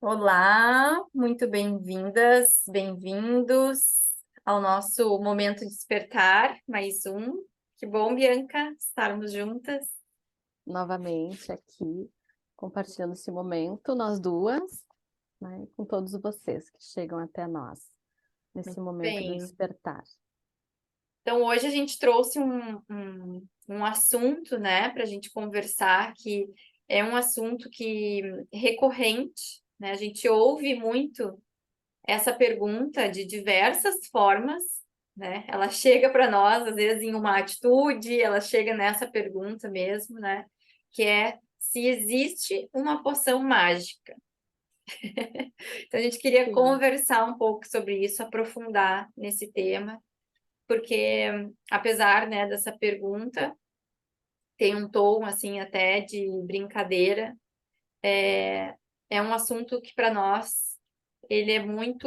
Olá, muito bem-vindas, bem-vindos ao nosso momento de despertar, mais um. Que bom, Bianca, estarmos juntas. Novamente aqui, compartilhando esse momento, nós duas, né, com todos vocês que chegam até nós, nesse Muito momento do bem. despertar. Então, hoje a gente trouxe um assunto, né, para a gente conversar, que é um assunto que recorrente, né? A gente ouve muito essa pergunta de diversas formas, né? Ela chega para nós, às vezes, em uma atitude, ela chega nessa pergunta mesmo, né? Que é se existe uma poção mágica. Então, a gente queria Sim, conversar um pouco sobre isso, aprofundar nesse tema, porque, apesar, né, dessa pergunta, tem um tom, assim, até de brincadeira, é um assunto que, para nós, ele é muito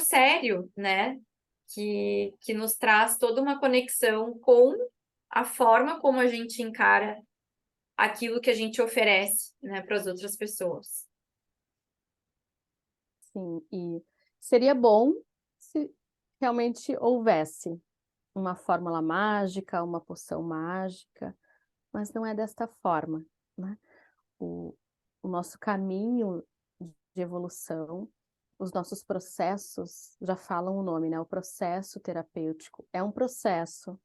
sério, né? Que nos traz toda uma conexão com a forma como a gente encara aquilo que a gente oferece, né, para as outras pessoas. sim. E seria bom se realmente houvesse uma fórmula mágica, uma poção mágica, mas não é desta forma, né? O, o nosso caminho de evolução, os nossos processos já falam o nome, né? O processo terapêutico é um processo,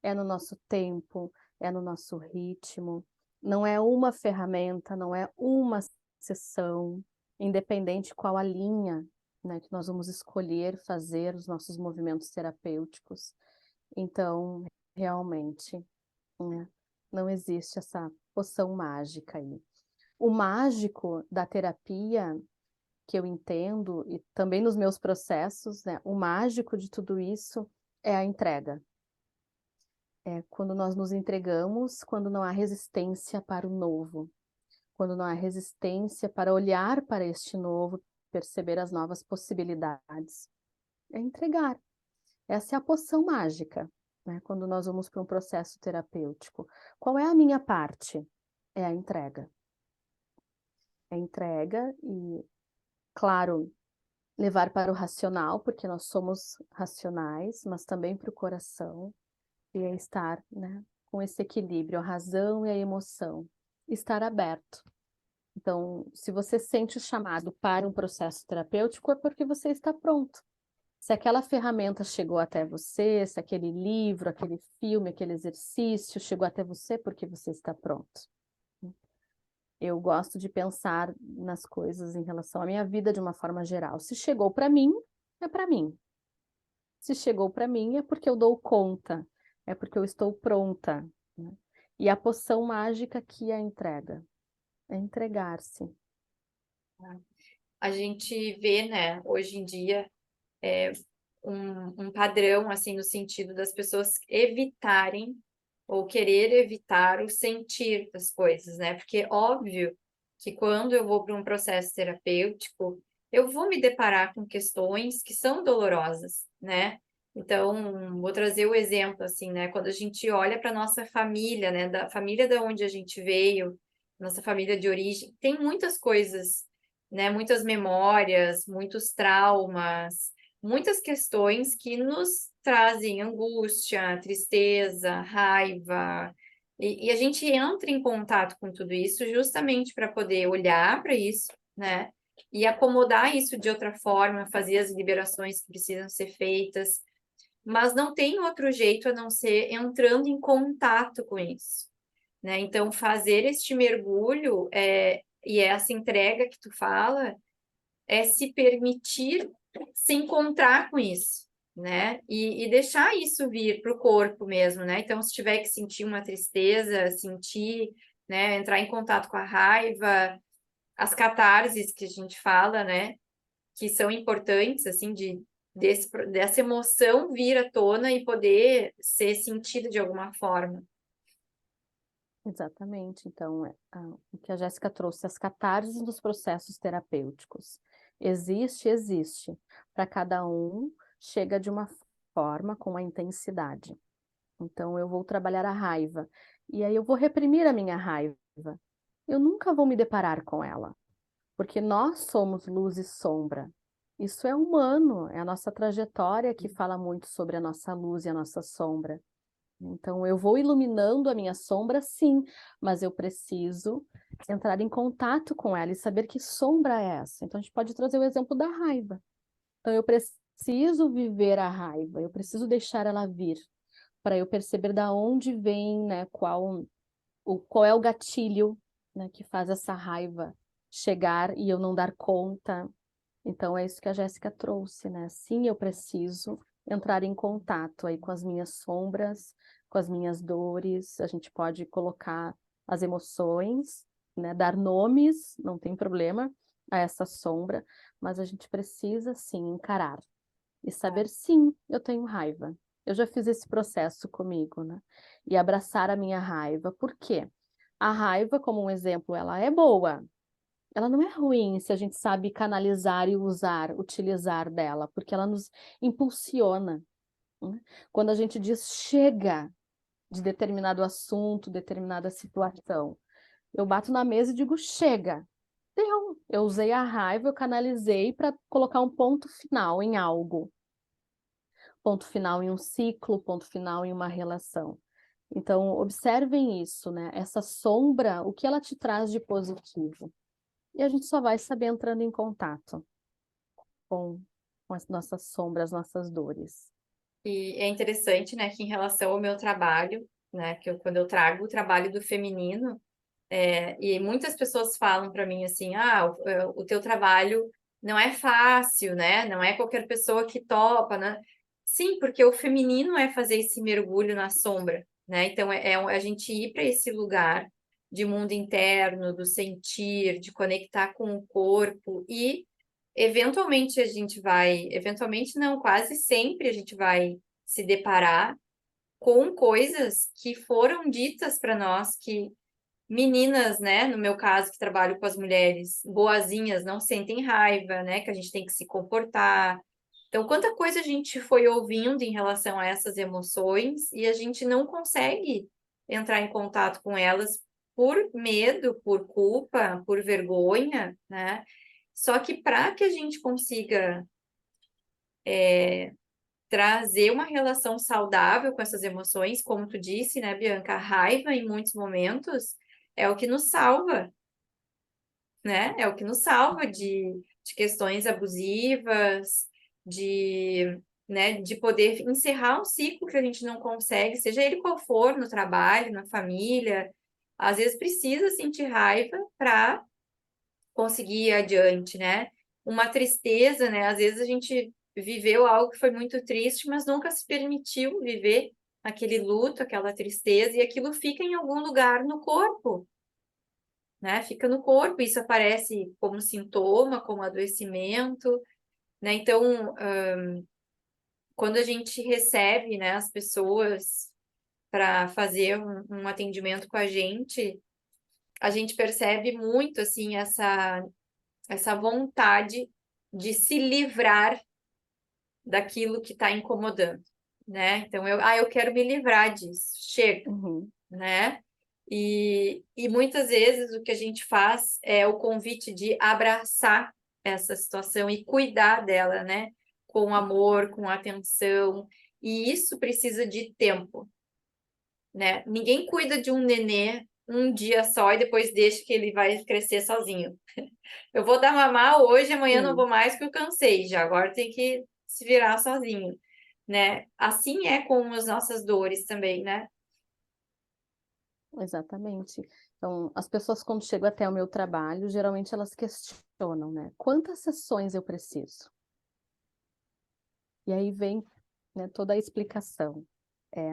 é no nosso tempo, é no nosso ritmo, não é uma ferramenta, não é uma sessão, independente qual a linha, né, que nós vamos escolher fazer os nossos movimentos terapêuticos. Então, realmente, né, não existe essa poção mágica aí. O mágico da terapia, que eu entendo, e também nos meus processos, né, o mágico de tudo isso é a entrega. É quando nós nos entregamos, quando não há resistência para o novo, quando não há resistência para olhar para este novo, perceber as novas possibilidades. É entregar. Essa é a poção mágica, né? Quando nós vamos para um processo terapêutico. Qual é a minha parte? É a entrega. É a entrega e, claro, levar para o racional, porque nós somos racionais, mas também para o coração, e é estar, né, com esse equilíbrio, a razão e a emoção, estar aberto. Então, se você sente o chamado para um processo terapêutico, é porque você está pronto. Se aquela ferramenta chegou até você, se aquele livro, aquele filme, aquele exercício chegou até você, porque você está pronto. Eu gosto de pensar nas coisas em relação à minha vida de uma forma geral. Se chegou para mim, é para mim. Se chegou para mim, é porque eu dou conta, é porque eu estou pronta, né? E a poção mágica que é a entrega, é entregar-se. A gente vê, né, hoje em dia, um padrão, assim, no sentido das pessoas evitarem ou querer evitar o sentir das coisas, né? Porque, óbvio, que quando eu vou para um processo terapêutico, eu vou me deparar com questões que são dolorosas, né? Então, vou trazer o exemplo, assim, né? Quando a gente olha para nossa família, né? Da família da onde a gente veio, nossa família de origem, tem muitas coisas, né? Muitas memórias, muitos traumas, muitas questões que nos trazem angústia, tristeza, raiva, e a gente entra em contato com tudo isso justamente para poder olhar para isso, né? E acomodar isso de outra forma, fazer as liberações que precisam ser feitas, mas não tem outro jeito a não ser entrando em contato com isso, né? Então, fazer este mergulho e essa entrega que tu fala é se permitir se encontrar com isso, né? E deixar isso vir para o corpo mesmo, né? Então, se tiver que sentir uma tristeza, sentir, né? Entrar em contato com a raiva, as catarses que a gente fala, né? Que são importantes, assim, dessa emoção vir à tona e poder ser sentida de alguma forma. Exatamente. Então, o que a Jéssica trouxe, as catarses dos processos terapêuticos. Existe, existe. Para cada um, chega de uma forma, com a intensidade. Então, eu vou trabalhar a raiva. E aí eu vou reprimir a minha raiva. Eu nunca vou me deparar com ela. porque nós somos luz e sombra. Isso é humano, é a nossa trajetória que fala muito sobre a nossa luz e a nossa sombra. Então, eu vou iluminando a minha sombra, sim, mas eu preciso entrar em contato com ela e saber que sombra é essa. Então, a gente pode trazer o exemplo da raiva. Então, eu preciso viver a raiva, eu preciso deixar ela vir, para eu perceber da onde vem, né, qual é o gatilho, né, que faz essa raiva chegar e eu não dar conta. Então, é isso que a Jéssica trouxe, né? Sim, eu preciso entrar em contato aí com as minhas sombras, com as minhas dores. A gente pode colocar as emoções, né? Dar nomes, não tem problema, a essa sombra, mas a gente precisa, sim, encarar e saber, sim, eu tenho raiva. Eu já fiz esse processo comigo, né? E abraçar a minha raiva. Por quê? A raiva, como um exemplo, ela é boa, ela não é ruim se a gente sabe canalizar e usar, utilizar dela, porque ela nos impulsiona, né? Quando a gente diz chega de determinado assunto, determinada situação, eu bato na mesa e digo chega. Deu. Eu usei a raiva, eu canalizei para colocar um ponto final em algo. Ponto final em um ciclo, ponto final em uma relação. Então, observem isso, né? Essa sombra, o que ela te traz de positivo? E a gente só vai saber entrando em contato com, com as nossas sombras, nossas dores. E é interessante, né, que em relação ao meu trabalho, né, quando eu trago o trabalho do feminino, e muitas pessoas falam para mim assim, o teu trabalho não é fácil, né? Não é qualquer pessoa que topa, né? Sim, porque o feminino é fazer esse mergulho na sombra, né? Então a gente ir para esse lugar de mundo interno, do sentir, de conectar com o corpo e eventualmente a gente vai, eventualmente não, quase sempre a gente vai se deparar com coisas que foram ditas para nós que meninas, né, no meu caso, que trabalho com as mulheres boazinhas, não sentem raiva, né, que a gente tem que se comportar. Então, quanta coisa a gente foi ouvindo em relação a essas emoções e a gente não consegue entrar em contato com elas por medo, por culpa, por vergonha, né? Só que para que a gente consiga trazer uma relação saudável com essas emoções, como tu disse, né, Bianca, a raiva em muitos momentos é o que nos salva, né? É o que nos salva de questões abusivas, de, né, de poder encerrar um ciclo que a gente não consegue, seja ele qual for, no trabalho, na família. Às vezes precisa sentir raiva para conseguir ir adiante, né? Uma tristeza, né? Às vezes a gente viveu algo que foi muito triste, mas nunca se permitiu viver aquele luto, aquela tristeza, e aquilo fica em algum lugar no corpo, né? Fica no corpo, isso aparece como sintoma, como adoecimento, né? Então, quando a gente recebe, né, as pessoas para fazer um atendimento com a gente percebe muito, assim, essa vontade de se livrar daquilo que está incomodando, né? Então, eu quero me livrar disso, chega, Uhum. né? E muitas vezes o que a gente faz é o convite de abraçar essa situação e cuidar dela, né? Com amor, com atenção. E isso precisa de tempo, né? Ninguém cuida de um nenê um dia só e depois deixa que ele vai crescer sozinho. Eu vou dar mamar hoje, amanhã não Sim, vou mais porque eu cansei já. Agora tem que se virar sozinho, né? Assim é com as nossas dores também, né? exatamente. Então, as pessoas quando chegam até o meu trabalho, geralmente elas questionam, né? Quantas sessões eu preciso? E aí vem, né, toda a explicação. É,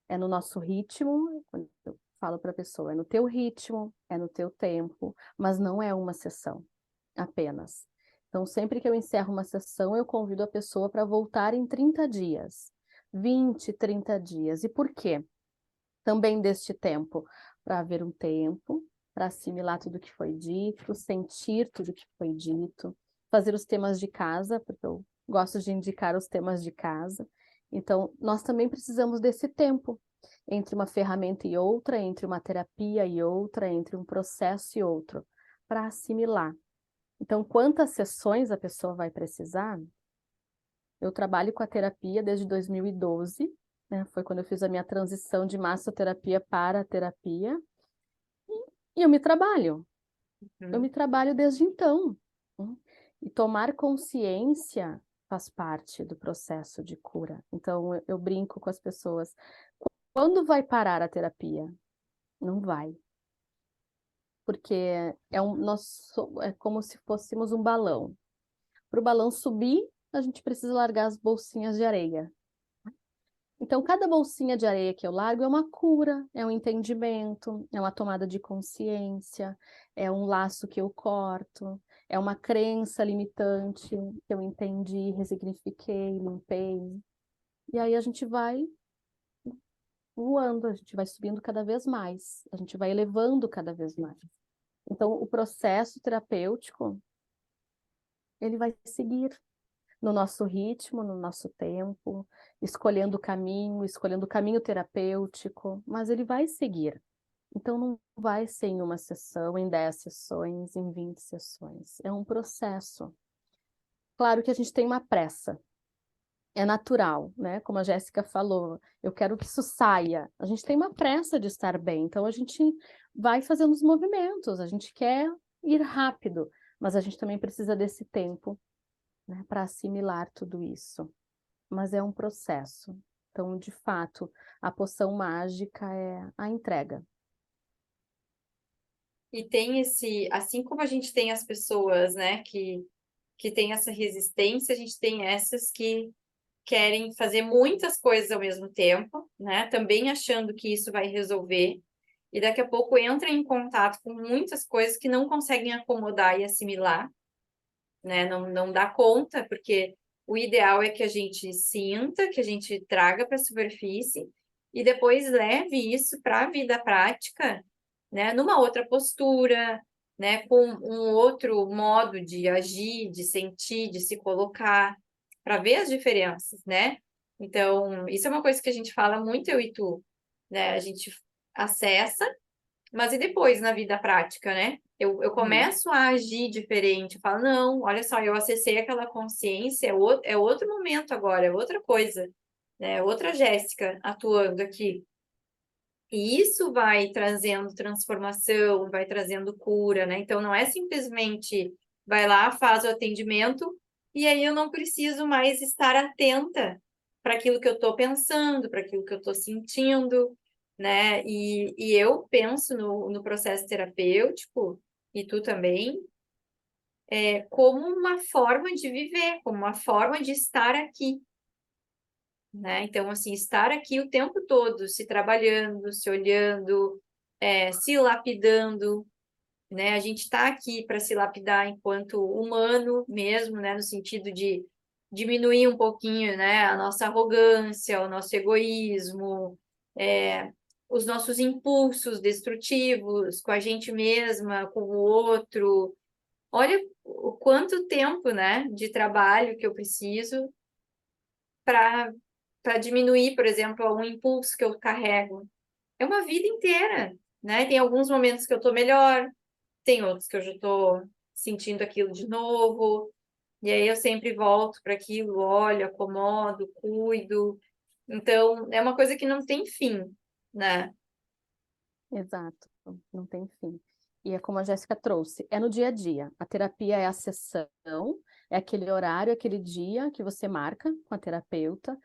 é no nosso ritmo, quando eu falo para a pessoa, é no teu ritmo, é no teu tempo, mas não é uma sessão apenas. Então, sempre que eu encerro uma sessão, eu convido a pessoa para voltar em 30 dias, 20, 30 dias. E por quê? Também deste tempo, para haver um tempo, para assimilar tudo que foi dito, sentir tudo que foi dito, fazer os temas de casa, porque eu gosto de indicar os temas de casa. Então, nós também precisamos desse tempo entre uma ferramenta e outra, entre uma terapia e outra, entre um processo e outro, para assimilar. Então, quantas sessões a pessoa vai precisar? Eu trabalho com a terapia desde 2012, né? Foi quando eu fiz a minha transição de massoterapia para a terapia. E eu me trabalho. Eu me trabalho desde então. Né? E tomar consciência faz parte do processo de cura. Então, eu brinco com as pessoas. Quando vai parar a terapia? Não vai. Porque é como se fôssemos um balão. Para o balão subir, a gente precisa largar as bolsinhas de areia. Então, cada bolsinha de areia que eu largo é uma cura, é um entendimento, é uma tomada de consciência, é um laço que eu corto, é uma crença limitante que eu entendi, ressignifiquei, limpei. E aí a gente vai voando, a gente vai subindo cada vez mais, a gente vai elevando cada vez mais. Então, o processo terapêutico, ele vai seguir no nosso ritmo, no nosso tempo, escolhendo o caminho terapêutico, mas ele vai seguir. Então, não vai ser em uma sessão, em 10 sessões, em 20 sessões. É um processo. Claro que a gente tem uma pressa. É natural, né? Como a Jéssica falou, eu quero que isso saia. A gente tem uma pressa de estar bem, então a gente vai fazendo os movimentos, a gente quer ir rápido, mas a gente também precisa desse tempo, né, para assimilar tudo isso. Mas é um processo. Então, de fato, a poção mágica é a entrega. E tem assim como a gente tem as pessoas, né, que tem essa resistência, a gente tem essas que querem fazer muitas coisas ao mesmo tempo, né? Também achando que isso vai resolver. E daqui a pouco entra em contato com muitas coisas que não conseguem acomodar e assimilar, né? Não dá conta, porque o ideal é que a gente sinta, que a gente traga para a superfície e depois leve isso para a vida prática, né? Numa outra postura, né? Com um outro modo de agir, de sentir, de se colocar, para ver as diferenças, né? Então, isso é uma coisa que a gente fala muito, eu e tu, né? A gente acessa, mas e depois na vida prática, né? Eu Uhum. começo a agir diferente, eu falo, não, olha só, eu acessei aquela consciência, é outro momento agora, é outra coisa, né? É outra Jéssica atuando aqui. E isso vai trazendo transformação, vai trazendo cura, né? Então não é simplesmente vai lá, faz o atendimento e aí eu não preciso mais estar atenta para aquilo que eu estou pensando, para aquilo que eu estou sentindo, né? E eu penso no processo terapêutico, e tu também, como uma forma de viver, como uma forma de estar aqui, né? Então, assim, estar aqui o tempo todo, se trabalhando, se olhando, se lapidando, né? A gente está aqui para se lapidar enquanto humano mesmo, né? No sentido de diminuir um pouquinho, né? A nossa arrogância, o nosso egoísmo, os nossos impulsos destrutivos com a gente mesma, com o outro. Olha o quanto tempo, né? De trabalho que eu preciso para diminuir, por exemplo, um impulso que eu carrego. É uma vida inteira, né? Tem alguns momentos que eu tô melhor, tem outros que eu já estou sentindo aquilo de novo, e aí eu sempre volto para aquilo, olho, acomodo, cuido. Então, é uma coisa que não tem fim, né? Exato, não tem fim. E é como a Jéssica trouxe, é no dia a dia. A terapia é a sessão, é aquele horário, aquele dia que você marca com a terapeuta,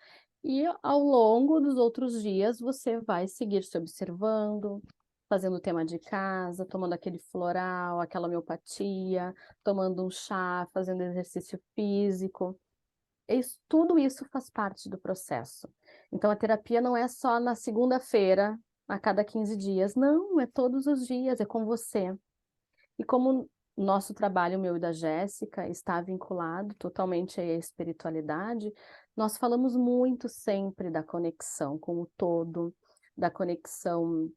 e ao longo dos outros dias você vai seguir se observando, fazendo o tema de casa, tomando aquele floral, aquela homeopatia, tomando um chá, fazendo exercício físico. Tudo isso faz parte do processo. Então, a terapia não é só na segunda-feira, a cada 15 dias. Não, é todos os dias, é com você. E como o nosso trabalho, meu e da Jéssica, está vinculado totalmente à espiritualidade, nós falamos muito sempre da conexão com o todo, da conexão,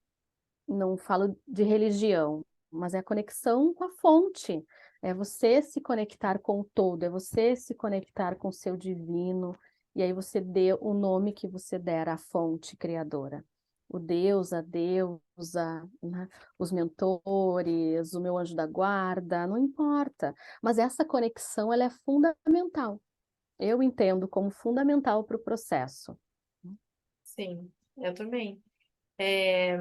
não falo de religião, mas é a conexão com a fonte. É você se conectar com o todo, é você se conectar com o seu divino, e aí você dê o nome que você der à fonte criadora. O Deus, a deusa, né? Os mentores, o meu anjo da guarda, não importa. Mas essa conexão, ela é fundamental. Eu entendo como fundamental para o processo. Sim, eu também. É,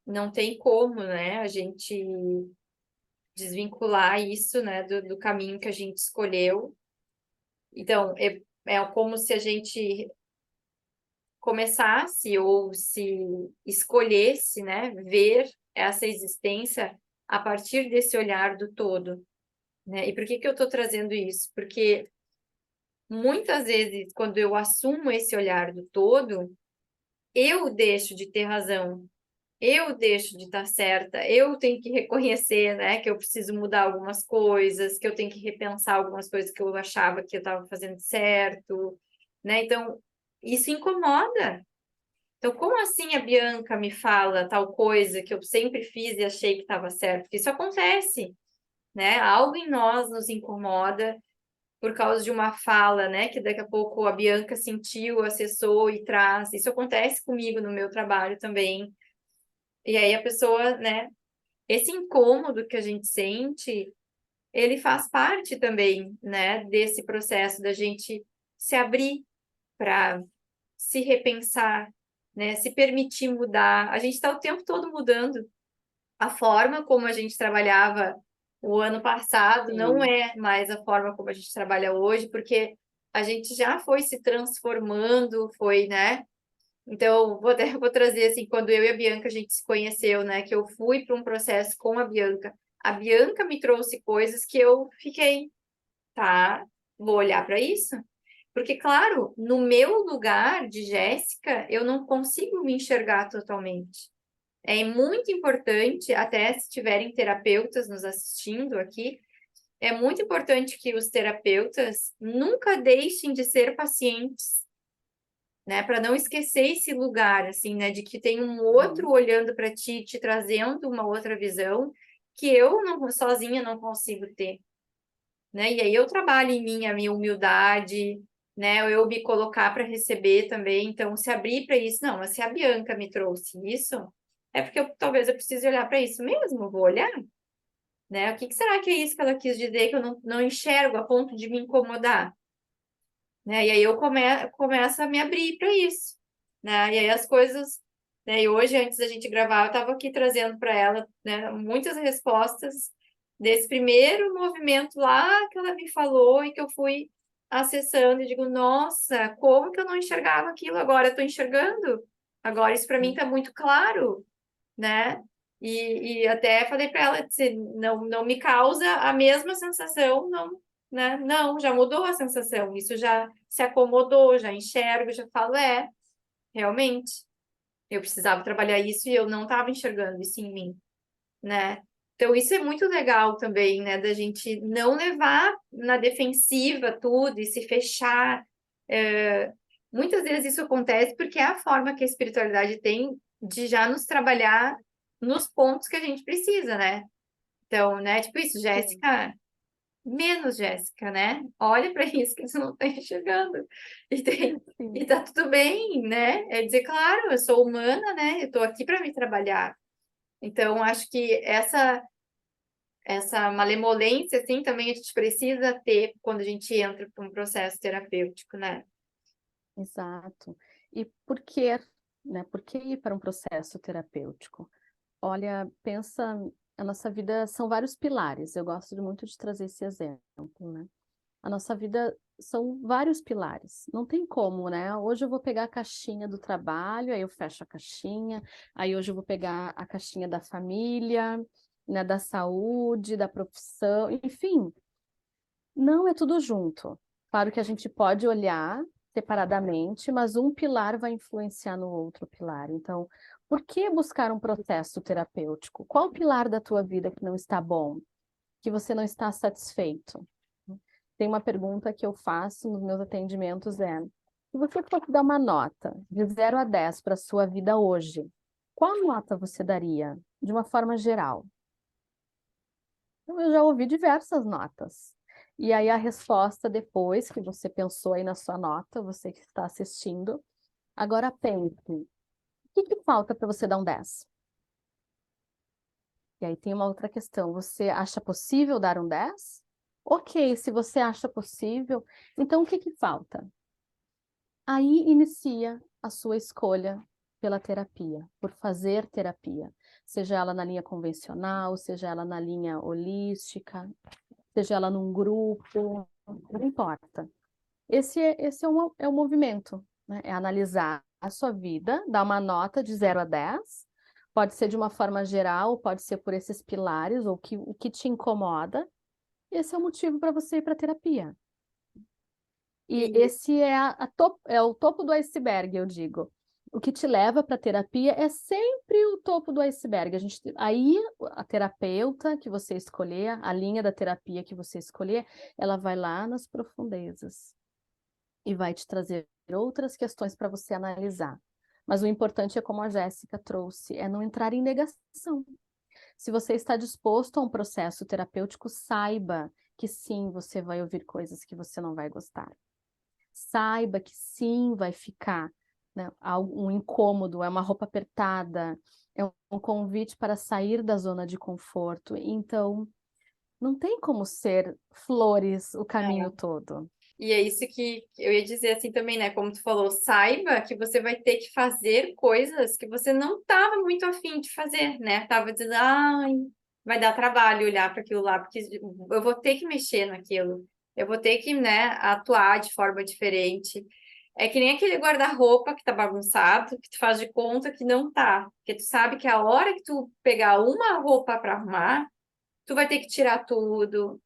não tem como, né, a gente desvincular isso, né, do caminho que a gente escolheu. Então, é como se a gente começasse ou se escolhesse, né, ver essa existência a partir desse olhar do todo, né? E por que que eu estou trazendo isso? Porque muitas vezes, quando eu assumo esse olhar do todo, eu deixo de ter razão, eu deixo de estar certa, eu tenho que reconhecer, né, que eu preciso mudar algumas coisas, que eu tenho que repensar algumas coisas que eu achava que eu estava fazendo certo, né? Então, isso incomoda. Então, como assim a Bianca me fala tal coisa que eu sempre fiz e achei que estava certo? Porque isso acontece, né? Algo em nós nos incomoda por causa de uma fala, né? Que daqui a pouco a Bianca sentiu, acessou e traz. Isso acontece comigo no meu trabalho também. E aí a pessoa, né? Esse incômodo que a gente sente, ele faz parte também, né? Desse processo da gente se abrir para se repensar, né? Se permitir mudar. A gente está o tempo todo mudando. A forma como a gente trabalhava o ano passado não Sim. é mais a forma como a gente trabalha hoje, porque a gente já foi se transformando, foi, né? Então, vou trazer assim, quando eu e a Bianca a gente se conheceu, né? Que eu fui para um processo com a Bianca. A Bianca me trouxe coisas que eu fiquei, tá? Vou olhar para isso. Porque, claro, no meu lugar de Jéssica, eu não consigo me enxergar totalmente. É muito importante, até se tiverem terapeutas nos assistindo aqui, é muito importante que os terapeutas nunca deixem de ser pacientes, né? Para não esquecer esse lugar, assim, né? De que tem um outro Uhum. olhando para ti, te trazendo uma outra visão que eu não, sozinha não consigo ter, né? E aí eu trabalho em mim a minha humildade, né? Eu me colocar para receber também, então se abrir para isso, não, mas se a Bianca me trouxe isso, é porque talvez eu precise olhar para isso mesmo, vou olhar, né? O que que será que é isso que ela quis dizer que eu não enxergo a ponto de me incomodar, né? E aí eu começo a me abrir para isso, né? E aí as coisas, né? E hoje, antes da gente gravar, eu estava aqui trazendo para ela, né, muitas respostas desse primeiro movimento lá que ela me falou e que eu fui acessando e digo, nossa, como que eu não enxergava aquilo? Agora eu estou enxergando. Agora isso para mim está muito claro, né? E até falei para ela, disse, não me causa a mesma sensação, não, né? Não, já mudou a sensação, isso já se acomodou, já enxergo, já falo, realmente, eu precisava trabalhar isso e eu não estava enxergando isso em mim, né? Então, isso é muito legal também, né? Da gente não levar na defensiva tudo e se fechar. Muitas vezes isso acontece porque é a forma que a espiritualidade tem de já nos trabalhar nos pontos que a gente precisa, né? Então, né? Tipo isso, Sim. Jéssica, menos Jéssica, né? Olha para isso que você não está enxergando. E Sim. tá tudo bem, né? É dizer, claro, eu sou humana, né? Eu tô aqui para me trabalhar. Então, acho que essa malemolência, assim, também a gente precisa ter quando a gente entra para um processo terapêutico, né? Exato. E por que, né? Por que ir para um processo terapêutico? Olha, pensa, a nossa vida são vários pilares. Eu gosto muito de trazer esse exemplo, né? A nossa vida são vários pilares. Não tem como, né? Hoje eu vou pegar a caixinha do trabalho, aí eu fecho a caixinha. Aí hoje eu vou pegar a caixinha da família, né? Da saúde, da profissão, enfim. Não é tudo junto. Claro que a gente pode olhar separadamente, mas um pilar vai influenciar no outro pilar. Então, por que buscar um processo terapêutico? Qual o pilar da tua vida que não está bom, que você não está satisfeito? Tem uma pergunta que eu faço nos meus atendimentos é: se você fosse dar uma nota de 0 a 10 para a sua vida hoje, qual nota você daria, de uma forma geral? Então, eu já ouvi diversas notas. E aí a resposta depois que você pensou aí na sua nota, você que está assistindo, agora pense, o que falta para você dar um 10? E aí tem uma outra questão. Você acha possível dar um 10? Ok, se você acha possível, então o que falta? Aí inicia a sua escolha pela terapia, por fazer terapia. Seja ela na linha convencional, seja ela na linha holística, seja ela num grupo, não importa. Esse é o movimento, né? É analisar a sua vida, dar uma nota de 0 a 10, pode ser de uma forma geral, pode ser por esses pilares, ou o que te incomoda. Esse é o motivo para você ir para terapia. E E, esse é, é o topo do iceberg, eu digo. O que te leva para terapia é sempre o topo do iceberg. Aí a terapeuta que você escolher, a linha da terapia que você escolher, ela vai lá nas profundezas e vai te trazer outras questões para você analisar. Mas o importante é como a Jéssica trouxe, é não entrar em negação. Se você está disposto a um processo terapêutico, saiba que sim, você vai ouvir coisas que você não vai gostar. Saiba que sim, vai ficar, né, um incômodo, é uma roupa apertada, é um convite para sair da zona de conforto. Então, não tem como ser flores o caminho é, todo. e é isso que eu ia dizer assim também, né? Como tu falou, saiba que você vai ter que fazer coisas que você não estava muito afim de fazer, né? Tava dizendo, ai, vai dar trabalho olhar para aquilo lá, porque eu vou ter que mexer naquilo, eu vou ter que, né, atuar de forma diferente. É que nem aquele guarda-roupa que tá bagunçado, que tu faz de conta que não tá, porque tu sabe que a hora que tu pegar uma roupa para arrumar, tu vai ter que tirar tudo,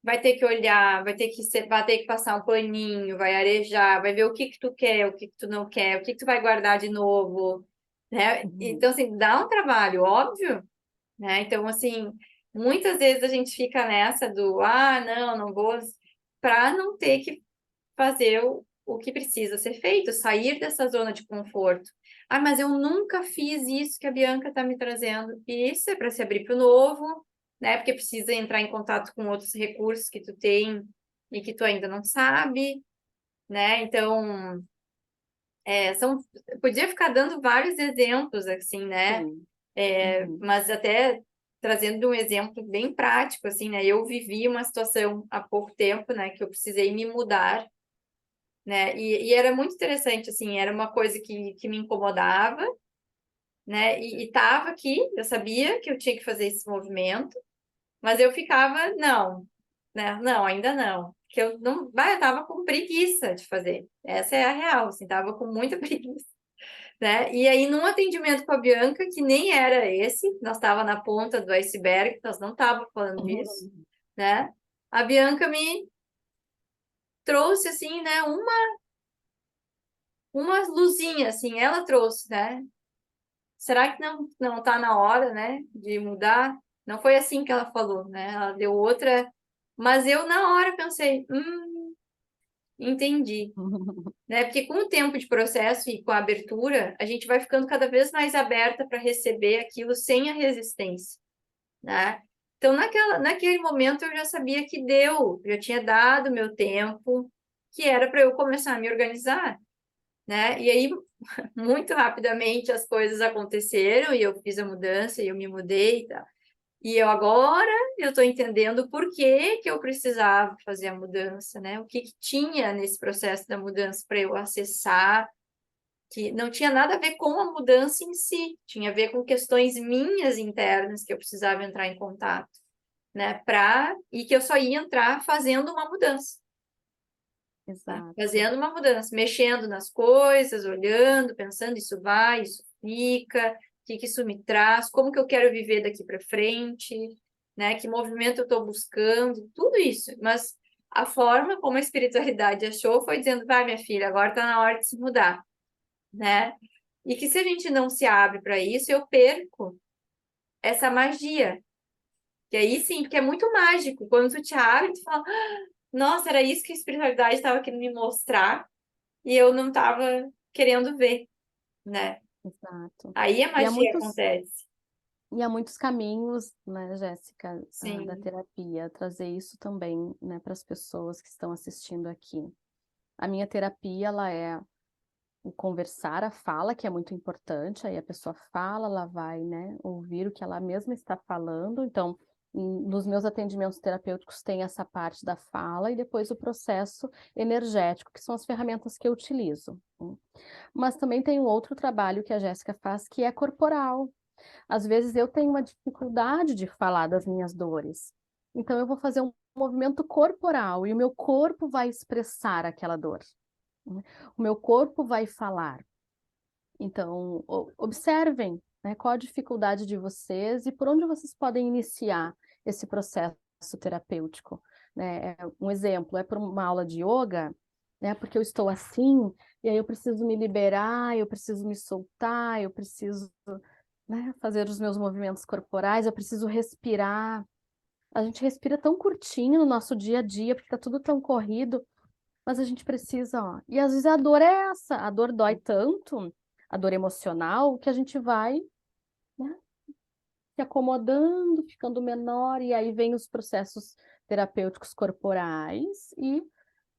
vai ter que olhar, vai ter que passar um paninho, vai arejar, vai ver o que que tu quer, o que que tu não quer, o que que tu vai guardar de novo, né? Uhum. Então, assim, dá um trabalho, óbvio, né? Então, assim, muitas vezes a gente fica nessa do, ah, não, não vou, para não ter que fazer o que precisa ser feito, sair dessa zona de conforto. Ah, mas eu nunca fiz isso que a Bianca está me trazendo. E isso é para se abrir para o novo, né? Porque precisa entrar em contato com outros recursos que tu tem e que tu ainda não sabe, né? Então, podia ficar dando vários exemplos, assim, né? Sim. Uhum. Mas até trazendo um exemplo bem prático, assim, né? Eu vivi uma situação há pouco tempo, né? Que eu precisei me mudar, né? E era muito interessante, assim, era uma coisa que me incomodava, né? E tava aqui, eu sabia que eu tinha que fazer esse movimento, mas eu ficava, não, né? Não, ainda não. Que eu não, eu tava com preguiça de fazer. Essa é a real, assim, tava com muita preguiça, né? E aí, num atendimento com a Bianca, que nem era esse, nós tava na ponta do iceberg, nós não tava falando disso, Uhum. né? A Bianca me trouxe, assim, né, uma luzinha, assim, ela trouxe, né? Será que não tá na hora, né, de mudar? Não foi assim que ela falou, né? Ela deu outra, mas eu na hora pensei, entendi, né? Porque com o tempo de processo e com a abertura, a gente vai ficando cada vez mais aberta para receber aquilo sem a resistência, né? Então, naquele momento eu já sabia que deu, já tinha dado meu tempo, que era para eu começar a me organizar, né? E aí muito rapidamente as coisas aconteceram e eu fiz a mudança e eu me mudei e tal. E eu estou entendendo por que que eu precisava fazer a mudança, né? O que que tinha nesse processo da mudança para eu acessar, que não tinha nada a ver com a mudança em si, tinha a ver com questões minhas internas que eu precisava entrar em contato, né? E que eu só ia entrar fazendo uma mudança, né? Exato. Fazendo uma mudança, mexendo nas coisas, olhando, pensando, isso vai, isso fica, o que que isso me traz, como que eu quero viver daqui para frente, né? Que movimento eu estou buscando, tudo isso. Mas a forma como a espiritualidade achou foi dizendo, vai, minha filha, agora está na hora de se mudar, né? E que se a gente não se abre para isso, eu perco essa magia. Que aí sim, porque é muito mágico. Quando tu te abre, tu fala, nossa, era isso que a espiritualidade estava querendo me mostrar e eu não estava querendo ver, né? Exato. Aí a E há magia muitos, acontece. e há muitos caminhos, né, Jéssica, da Sim, terapia, trazer isso também, né, para as pessoas que estão assistindo aqui. A minha terapia, ela é o conversar, a fala, que é muito importante, aí a pessoa fala, ela vai, né, ouvir o que ela mesma está falando, então, nos meus atendimentos terapêuticos tem essa parte da fala e depois o processo energético, que são as ferramentas que eu utilizo. Mas também tem um outro trabalho que a Jéssica faz, que é corporal. Às vezes eu tenho uma dificuldade de falar das minhas dores, então eu vou fazer um movimento corporal e o meu corpo vai expressar aquela dor. O meu corpo vai falar. Então, observem, né, qual a dificuldade de vocês e por onde vocês podem iniciar esse processo terapêutico. Né? Um exemplo é por uma aula de yoga, né, porque eu estou assim, e aí eu preciso me liberar, eu preciso me soltar, eu preciso, né, fazer os meus movimentos corporais, eu preciso respirar. A gente respira tão curtinho no nosso dia a dia, porque está tudo tão corrido, mas a gente precisa, ó. E às vezes a dor é essa, a dor dói tanto, a dor emocional, que a gente vai, né, se acomodando, ficando menor, e aí vem os processos terapêuticos corporais e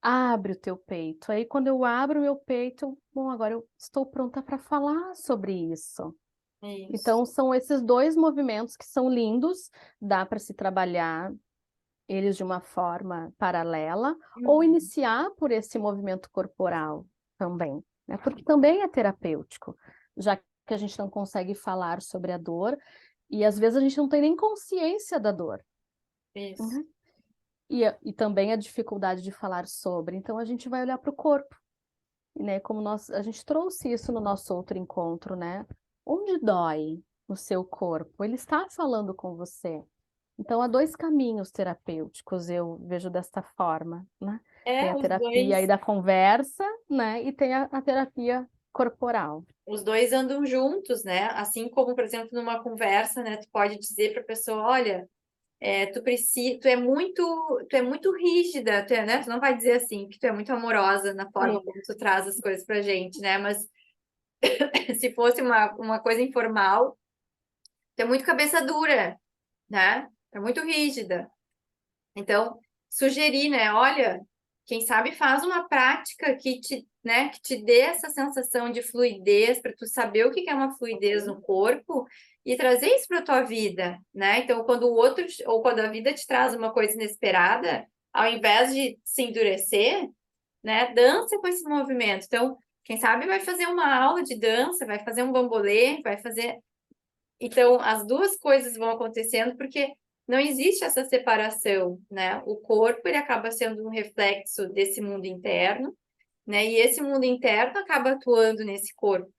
abre o teu peito. Aí quando eu abro o meu peito, bom, agora eu estou pronta para falar sobre isso. Isso. Então são esses dois movimentos que são lindos, dá para se trabalhar eles de uma forma paralela, ou Uhum. iniciar por esse movimento corporal também, né? Porque também é terapêutico, já que a gente não consegue falar sobre a dor, e às vezes a gente não tem nem consciência da dor, Isso. né? E também a dificuldade de falar sobre, então a gente vai olhar para o corpo, né? Como a gente trouxe isso no nosso outro encontro, né? Onde dói no seu corpo? Ele está falando com você. Então, há dois caminhos terapêuticos, eu vejo desta forma, né? Tem É, a terapia aí da conversa, né? E tem a terapia corporal. os dois andam juntos, né? Assim como, por exemplo, numa conversa, né? Tu pode dizer para a pessoa, olha, tu é muito rígida, né? Tu não vai dizer assim, que tu é muito amorosa na forma Sim. como tu traz as coisas pra gente, né? Mas se fosse uma coisa informal, tu é muito cabeça dura, né? É muito rígida. Então, sugerir, né? Olha, quem sabe faz uma prática que te, né, que te dê essa sensação de fluidez, para tu saber o que é uma fluidez no corpo e trazer isso para tua vida, né? Então, quando o outro, ou quando a vida te traz uma coisa inesperada, ao invés de se endurecer, né, dança com esse movimento. Então, quem sabe vai fazer uma aula de dança, vai fazer um bambolê, vai fazer. Então, as duas coisas vão acontecendo porque não existe essa separação, né? O corpo, ele acaba sendo um reflexo desse mundo interno, né? E esse mundo interno acaba atuando nesse corpo,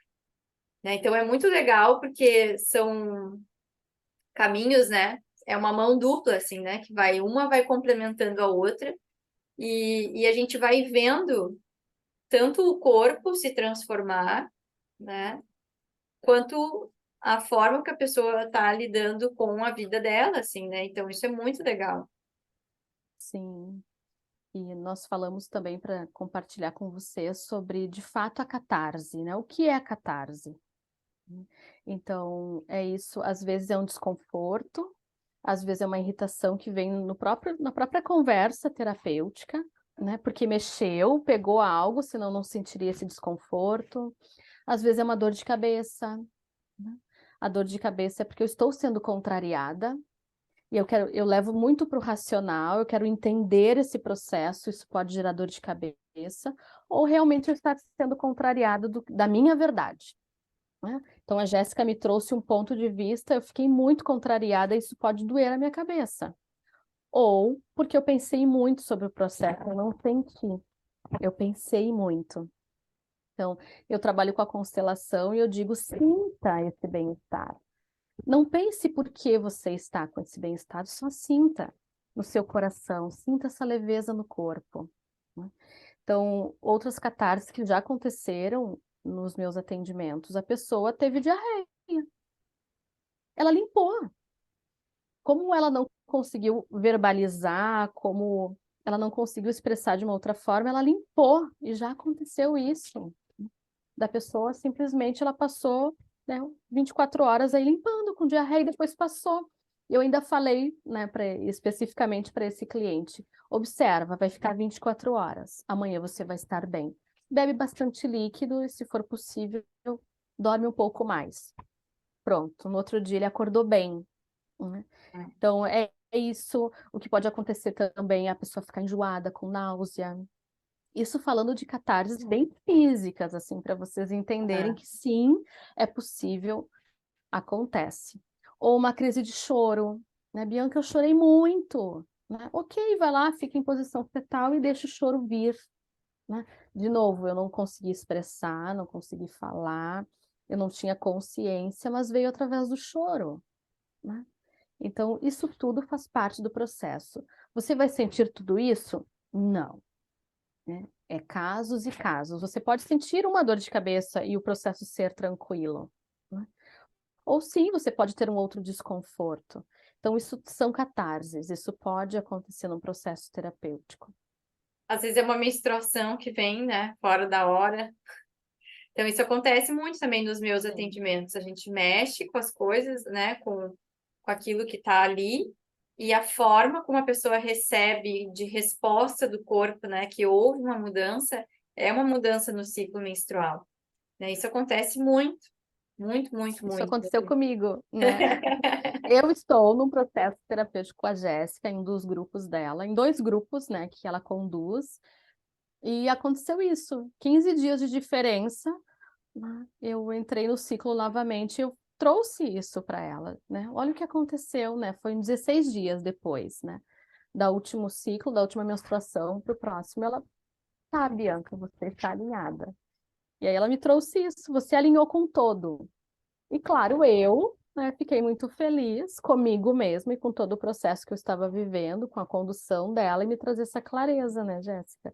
né? Então, é muito legal porque são caminhos, né? É uma mão dupla, assim, né? Que vai, uma vai complementando a outra e a gente vai vendo tanto o corpo se transformar, né? Quanto a forma que a pessoa está lidando com a vida dela, assim, né? Então, isso é muito legal. Sim. E nós falamos também para compartilhar com você sobre, de fato, a catarse, né? O que é a catarse? Então, é isso, às vezes é um desconforto, às vezes é uma irritação que vem na própria conversa terapêutica, né? Porque mexeu, pegou algo, senão não sentiria esse desconforto. Às vezes é uma dor de cabeça, né? A dor de cabeça é porque eu estou sendo contrariada e eu levo muito para o racional, eu quero entender esse processo, isso pode gerar dor de cabeça, ou realmente eu estar sendo contrariada da minha verdade, né? Então a Jéssica me trouxe um ponto de vista, eu fiquei muito contrariada, isso pode doer na minha cabeça. Ou porque eu pensei muito sobre o processo, eu não senti, eu pensei muito. Então, eu trabalho com a constelação e eu digo, sinta esse bem-estar. Não pense por que você está com esse bem-estar, só sinta no seu coração, sinta essa leveza no corpo, né? Então, outras catarses que já aconteceram nos meus atendimentos, a pessoa teve diarreia, ela limpou. Como ela não conseguiu verbalizar, como ela não conseguiu expressar de uma outra forma, ela limpou, e já aconteceu isso. Da pessoa, simplesmente ela passou, né, 24 horas aí limpando com diarreia e depois passou. Eu ainda falei, né, especificamente para esse cliente, observa, vai ficar 24 horas, amanhã você vai estar bem. bebe bastante líquido e, se for possível, dorme um pouco mais. Pronto, no outro dia ele acordou bem, né? Então, é isso. O que pode acontecer também é a pessoa ficar enjoada, com náusea. Isso falando de catarses bem físicas, assim, para vocês entenderem que sim, é possível, acontece. Ou uma crise de choro, né? Bianca, eu chorei muito, né? Ok, vai lá, fica em posição fetal e deixa o choro vir, né? De novo, eu não consegui expressar, não consegui falar, eu não tinha consciência, mas veio através do choro, né? Então, isso tudo faz parte do processo. Você vai sentir tudo isso? Não, né? É casos e casos. Você pode sentir uma dor de cabeça e o processo ser tranquilo, né? Ou sim, você pode ter um outro desconforto. Então, isso são catarses, isso pode acontecer num processo terapêutico. Às vezes é uma menstruação que vem, né, fora da hora. Então, isso acontece muito também nos meus atendimentos. A gente mexe com as coisas, né, com aquilo que está ali, e a forma como a pessoa recebe de resposta do corpo, né, que houve uma mudança, é uma mudança no ciclo menstrual, né? Isso acontece muito, muito, muito, Isso muito. aconteceu comigo, né? Eu estou num processo terapêutico com a Jéssica, em dos grupos dela, em 2 grupos, né, que ela conduz, e aconteceu isso, 15 dias de diferença, né? Eu entrei no ciclo novamente, eu trouxe isso para ela, né? Olha o que aconteceu, né? Foi em 16 dias depois, né? Da último ciclo, da última menstruação para o próximo, ela, tá, Bianca, você está alinhada. E aí ela me trouxe isso, você alinhou com o todo. E claro, eu, né, fiquei muito feliz comigo mesma e com todo o processo que eu estava vivendo, com a condução dela e me trazer essa clareza, né, Jéssica?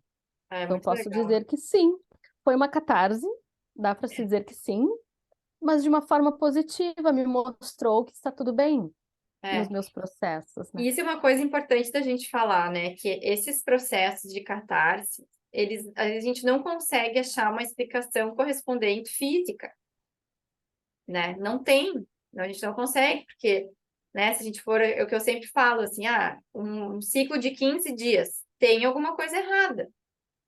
É Então muito posso legal. dizer que sim, foi uma catarse, dá para se dizer que sim, mas de uma forma positiva, me mostrou que está tudo bem nos É. meus processos, né? E isso é uma coisa importante da gente falar, né? Que esses processos de catarse, a gente não consegue achar uma explicação correspondente física, né? Não tem, a gente não consegue, porque, né, se a gente for, é o que eu sempre falo, assim, um ciclo de 15 dias, tem alguma coisa errada,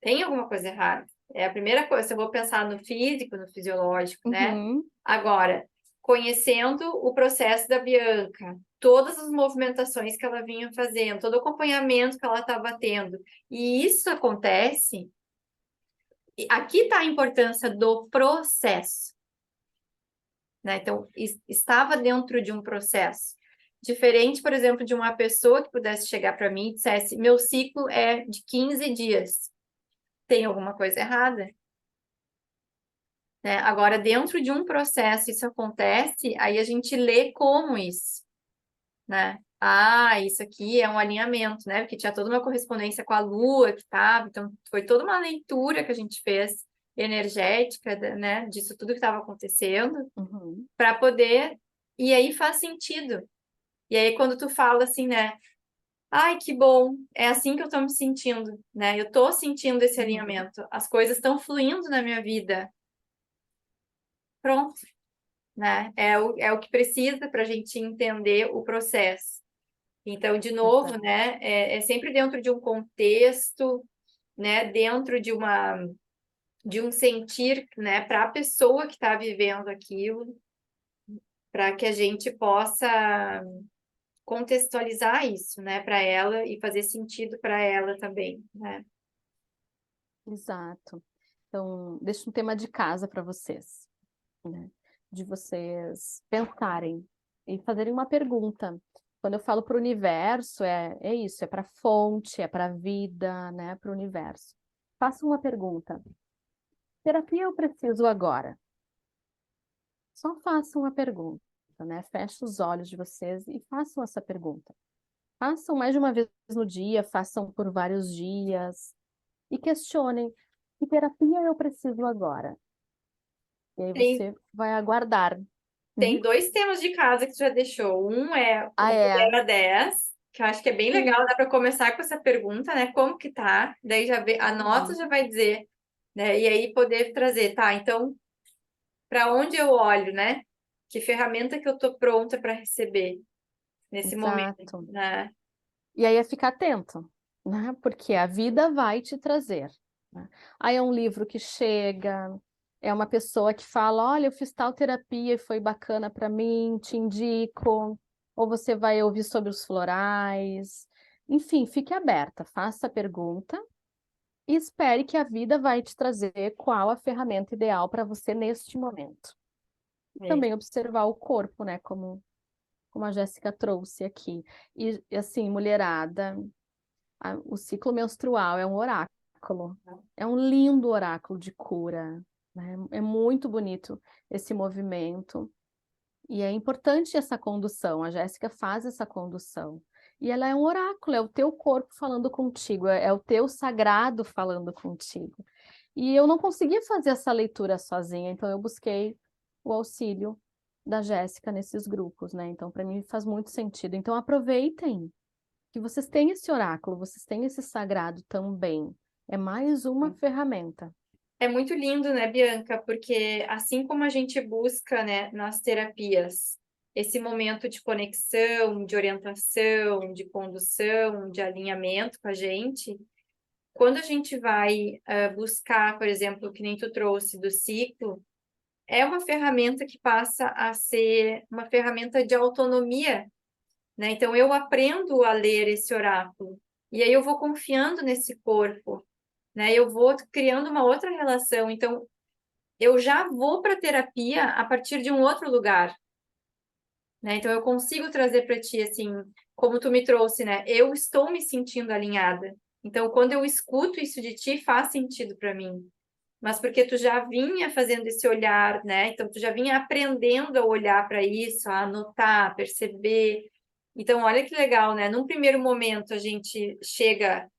tem alguma coisa errada. É a primeira coisa, se eu vou pensar no físico, no fisiológico, né? Uhum, Agora, conhecendo o processo da Bianca, todas as movimentações que ela vinha fazendo, todo o acompanhamento que ela estava tendo, e isso acontece, e aqui está a importância do processo, né? Então, estava dentro de um processo. Diferente, por exemplo, de uma pessoa que pudesse chegar para mim e dissesse: meu ciclo é de 15 dias. Tem alguma coisa errada? Né? Agora, dentro de um processo, isso acontece, aí a gente lê como isso, né? Ah, isso aqui é um alinhamento, né? Porque tinha toda uma correspondência com a Lua que estava, então foi toda uma leitura que a gente fez energética, né? Disso tudo que estava acontecendo, uhum, para poder. E aí faz sentido. E aí, quando tu fala assim, né? Ai, que bom, é assim que eu tô me sentindo, né? Eu tô sentindo esse uhum. alinhamento, as coisas estão fluindo na minha vida. Pronto, né? É o que precisa para a gente entender o processo. Então, de novo, Exato. né? É sempre dentro de um contexto, né? Dentro de um sentir, né? Para a pessoa que está vivendo aquilo, para que a gente possa contextualizar isso, né, para ela e fazer sentido para ela também, né? Exato. Então, deixa um tema de casa para vocês, né? De vocês pensarem e fazerem uma pergunta. Quando eu falo para o universo, é isso, é para a fonte, é para a vida, né? Para o universo. Faça uma pergunta. Terapia eu preciso agora? Só façam uma pergunta, né? Feche os olhos de vocês e façam essa pergunta. Façam mais de uma vez no dia, façam por vários dias e questionem: que terapia eu preciso agora? E aí Tem, você vai aguardar. tem Uhum. 2 temas de casa que tu já deixou. Um é o Ah, do é. 0 a 10, que eu acho que é bem legal, Sim. dá para começar com essa pergunta, né? Como que tá? Daí já vê, a nota Uhum. já vai dizer, né? E aí poder trazer, tá? Então, para onde eu olho, né? Que ferramenta que eu tô pronta para receber nesse momento, Exato. né? E aí é ficar atento, né? Porque a vida vai te trazer. né? Aí é um livro que chega, é uma pessoa que fala, olha, eu fiz tal terapia e foi bacana para mim, te indico, ou você vai ouvir sobre os florais. Enfim, fique aberta, faça a pergunta e espere que a vida vai te trazer qual a ferramenta ideal para você neste momento. É. Também observar o corpo, né, como a Jéssica trouxe aqui. E assim, mulherada, o ciclo menstrual é um oráculo, é um lindo oráculo de cura, né? É muito bonito esse movimento. E é importante essa condução, a Jéssica faz essa condução. E ela é um oráculo, é o teu corpo falando contigo, é o teu sagrado falando contigo. E eu não conseguia fazer essa leitura sozinha, então eu busquei o auxílio da Jéssica nesses grupos, né? Então, para mim faz muito sentido. Então, aproveitem que vocês têm esse oráculo, vocês têm esse sagrado também. É mais uma ferramenta. É muito lindo, né, Bianca? Porque assim como a gente busca, né, nas terapias, esse momento de conexão, de orientação, de condução, de alinhamento com a gente, quando a gente vai buscar, por exemplo, o que nem tu trouxe do ciclo, é uma ferramenta que passa a ser uma ferramenta de autonomia, né? Então eu aprendo a ler esse oráculo e aí eu vou confiando nesse corpo, né? Eu vou criando uma outra relação. Então eu já vou para a terapia a partir de um outro lugar, né? Então eu consigo trazer para ti assim, como tu me trouxe, né? Eu estou me sentindo alinhada. Então quando eu escuto isso de ti, faz sentido para mim. Mas porque tu já vinha fazendo esse olhar, né? Então tu já vinha aprendendo a olhar para isso, a anotar, a perceber. Então olha que legal, né? Num primeiro momento a gente chega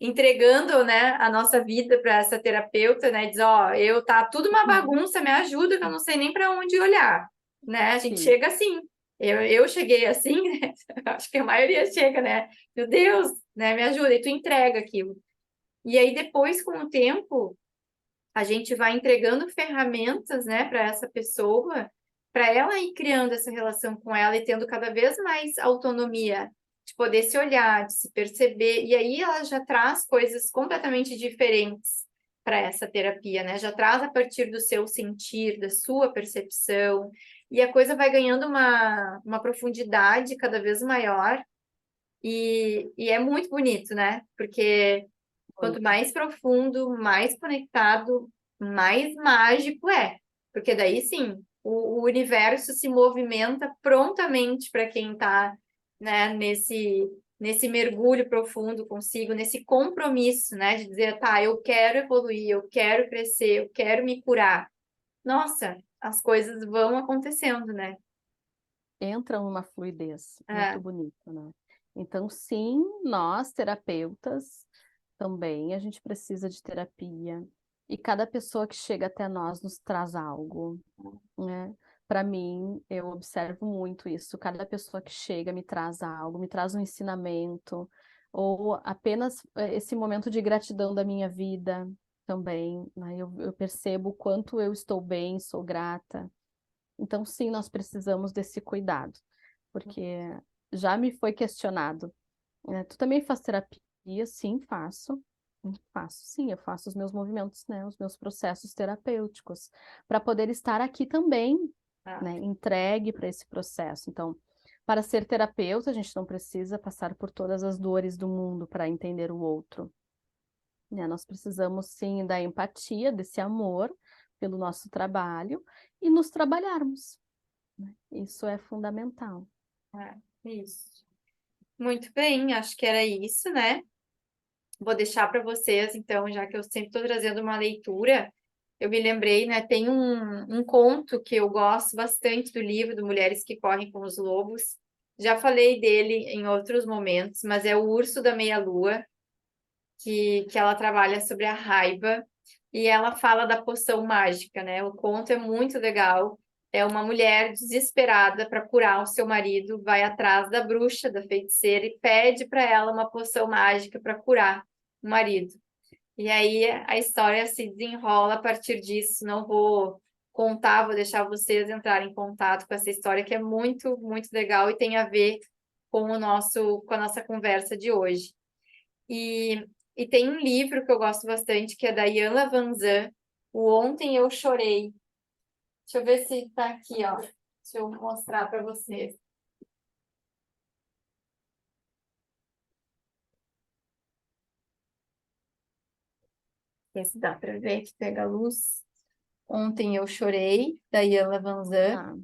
entregando, né, a nossa vida para essa terapeuta, né, diz, ó, eu tá tudo uma Uhum. bagunça, me ajuda, que eu não sei nem para onde olhar, né? A gente Sim. chega assim. Eu cheguei assim, né? Acho que a maioria chega, né? Meu Deus, né, me ajuda, e tu entrega aquilo. E aí depois, com o tempo, a gente vai entregando ferramentas, né, para essa pessoa, para ela ir criando essa relação com ela e tendo cada vez mais autonomia de poder se olhar, de se perceber, e aí ela já traz coisas completamente diferentes para essa terapia, né? Já traz a partir do seu sentir, da sua percepção, e a coisa vai ganhando uma profundidade cada vez maior, e é muito bonito, né? Porque quanto Muito. mais profundo, mais conectado, mais mágico é. Porque daí sim, o universo se movimenta prontamente para quem está, né, nesse mergulho profundo consigo, nesse compromisso, né, de dizer, tá, eu quero evoluir, eu quero crescer, eu quero me curar. Nossa, as coisas vão acontecendo, né? Entra numa fluidez É, muito bonita, né? Então, sim, nós, terapeutas, também a gente precisa de terapia. E cada pessoa que chega até nós nos traz algo, né? Para mim, eu observo muito isso. Cada pessoa que chega me traz algo, me traz um ensinamento, ou apenas esse momento de gratidão da minha vida também, né? Eu percebo o quanto eu estou bem, sou grata. Então, sim, nós precisamos desse cuidado, porque já me foi questionado. Tu também faz terapia? Sim, faço. Faço, sim, eu faço os meus movimentos, né, os meus processos terapêuticos, para poder estar aqui também, é, né, entregue para esse processo. Então, para ser terapeuta, a gente não precisa passar por todas as dores do mundo para entender o outro, né? Nós precisamos, sim, da empatia, desse amor pelo nosso trabalho e nos trabalharmos, né? Isso é fundamental. isso. Muito bem, acho que era isso, né? Vou deixar para vocês, então, já que eu sempre estou trazendo uma leitura, eu me lembrei, né? Tem um conto que eu gosto bastante do livro do Mulheres que Correm com os Lobos. Já falei dele em outros momentos, mas é o Urso da Meia-Lua, que ela trabalha sobre a raiva e ela fala da poção mágica, né? O conto é muito legal. É uma mulher desesperada para curar o seu marido, vai atrás da bruxa, da feiticeira e pede para ela uma poção mágica para curar o marido. E aí a história se desenrola a partir disso. Não vou contar, vou deixar vocês entrarem em contato com essa história que é muito, muito legal e tem a ver com a nossa conversa de hoje. E E tem um livro que eu gosto bastante, que é da Iana Van Zandt, O Ontem Eu Chorei. Deixa eu ver se tá aqui, ó. Deixa eu mostrar para vocês. Ver se dá para ver que pega a luz. Ontem Eu Chorei, da Iana Van Zandt. Ah,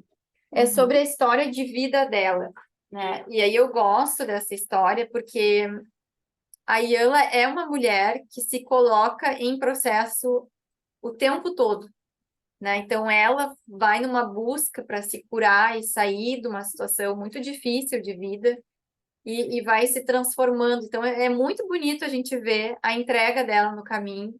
É sobre uhum. a história de vida dela, né? E aí eu gosto dessa história porque a Iana é uma mulher que se coloca em processo o tempo todo, né? Então ela vai numa busca para se curar e sair de uma situação muito difícil de vida e vai se transformando. Então é muito bonito a gente ver a entrega dela no caminho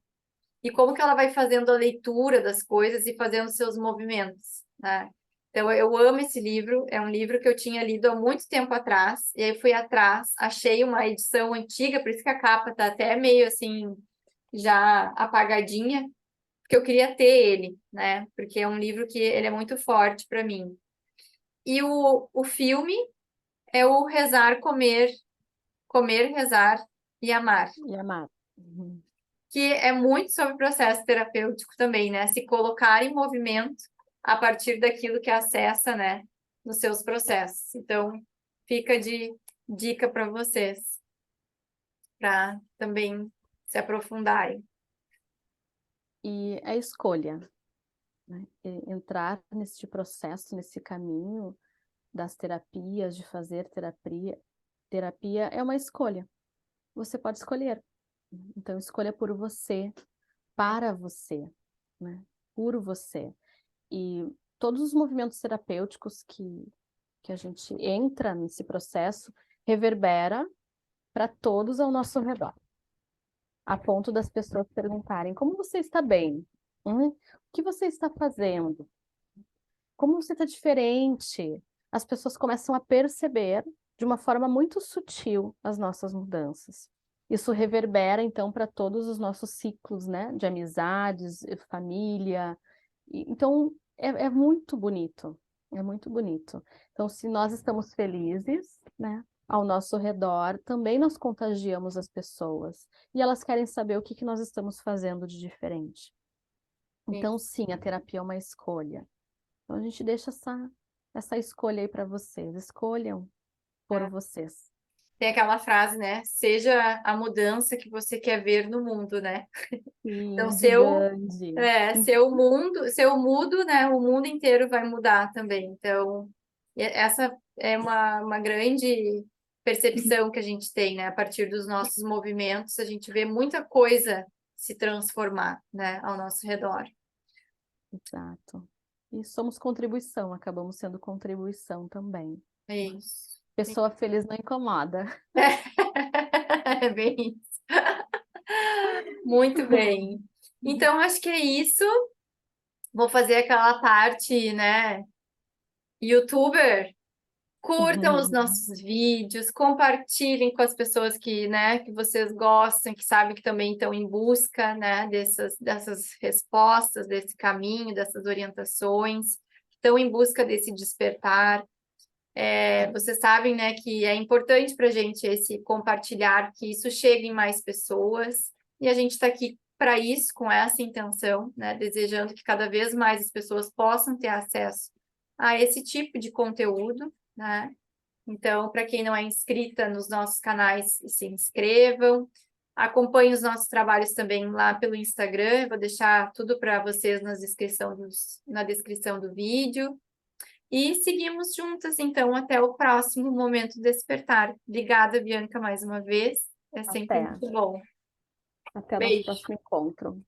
e como que ela vai fazendo a leitura das coisas e fazendo seus movimentos, né? Então eu amo esse livro, é um livro que eu tinha lido há muito tempo atrás, e aí fui atrás, achei uma edição antiga, por isso que a capa tá até meio assim já apagadinha, porque eu queria ter ele, né? Porque é um livro que ele é muito forte para mim. E o filme é o Rezar, Comer, Comer, Rezar e Amar, E amar. Uhum. que é muito sobre processo terapêutico também, né? Se colocar em movimento a partir daquilo que acessa, né, nos seus processos. Então, fica de dica para vocês, para também se aprofundarem. E a escolha, né? Entrar nesse processo, nesse caminho das terapias, de fazer terapia, terapia é uma escolha. Você pode escolher. Então, escolha por você, para você, né? Por você. E todos os movimentos terapêuticos que a gente entra nesse processo reverbera para todos ao nosso redor, a ponto das pessoas perguntarem: como você está bem? O que você está fazendo? Como você está diferente? As pessoas começam a perceber de uma forma muito sutil as nossas mudanças. Isso reverbera, então, para todos os nossos ciclos, né? De amizades, família. Então, é muito bonito. É muito bonito. Então, se nós estamos felizes, né? Ao nosso redor, também nós contagiamos as pessoas. E elas querem saber o que que nós estamos fazendo de diferente. Então, sim, a terapia é uma escolha. Então a gente deixa essa escolha aí para vocês. Escolham por vocês. Tem aquela frase, né? Seja a mudança que você quer ver no mundo, né? Então, Sim, de Gandhi. se eu mundo, se eu mudo, né? O mundo inteiro vai mudar também. Então, essa é uma grande percepção que a gente tem, né? A partir dos nossos movimentos, a gente vê muita coisa se transformar, né? Ao nosso redor. Exato. E somos contribuição, acabamos sendo contribuição também. É isso. Pessoa feliz não incomoda. É bem isso. Muito bem. Então, acho que é isso. Vou fazer aquela parte, né? YouTuber, curtam os nossos vídeos, compartilhem com as pessoas que, né, que vocês gostam, que sabem que também estão em busca, né, dessas respostas, desse caminho, dessas orientações, estão em busca desse despertar. Vocês sabem, né, que é importante para a gente esse compartilhar, que isso chegue em mais pessoas, e a gente está aqui para isso, com essa intenção, né, desejando que cada vez mais as pessoas possam ter acesso a esse tipo de conteúdo, né? Então, para quem não é inscrita nos nossos canais, se inscrevam. Acompanhem os nossos trabalhos também lá pelo Instagram. Eu vou deixar tudo para vocês na descrição do vídeo. E seguimos juntas, então, até o próximo Momento Despertar. Obrigada, Bianca, mais uma vez. É sempre Até. muito bom. Até o nosso Beijo. próximo encontro.